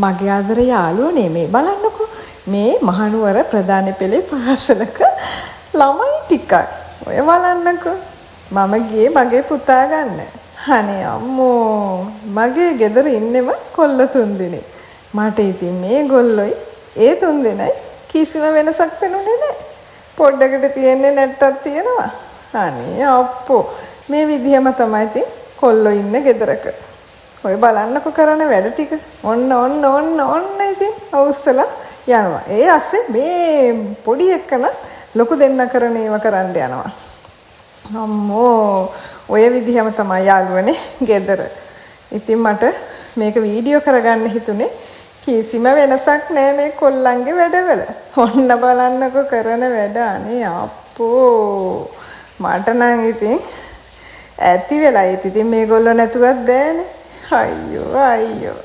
මගේ ආදර යාළුවනේ මේ බලන්නකෝ. මේ මහනුවර ප්‍රධාන පෙළේ පාසලක ළමයි ටිකක්. ඔය බලන්නකෝ. මම ගියේ මගේ පුතා ගන්න. අනේ අම්මෝ මගේ ගෙදර ඉන්නෙම කොල්ල තුන්දෙනෙක්. මට ඉතින් මේ ගොල්ලොයි ඒ තුන්දෙනයි කිසිම වෙනසක් පෙනුනේ නැහැ. පොඩ්ඩකට තියෙන්නේ නැට්ටක් තියෙනවා. අනේ අප්පෝ මේ විදිහම තමයි ඉතින් කොල්ලෝ ඉන්න ගෙදරක. ඔය බලන්නකෝ කරන වැඩ ටික. ඔන්න ඉතින් අවුස්සලා යනවා. ඒ ඇස්සේ මේ පොඩි එක්කන ලොකු දෙන්න කරන ඒවා කරන්න යනවා. අම්මෝ ඔය විදිහම තමයි යාළුවනේ ගෙදර. ඉතින් මට මේක වීඩියෝ කරගන්න හිතුනේ කිසිම වෙනසක් නෑ මේ කොල්ලන්ගේ වැඩවල. ඔන්න බලන්නකෝ කරන වැඩ අනේ අප්පෝ මට නම් ඉතින් ඇති වෙලා ඉතින් මේගොල්ලෝ නැතුවත් බෑනේ. අයියෝ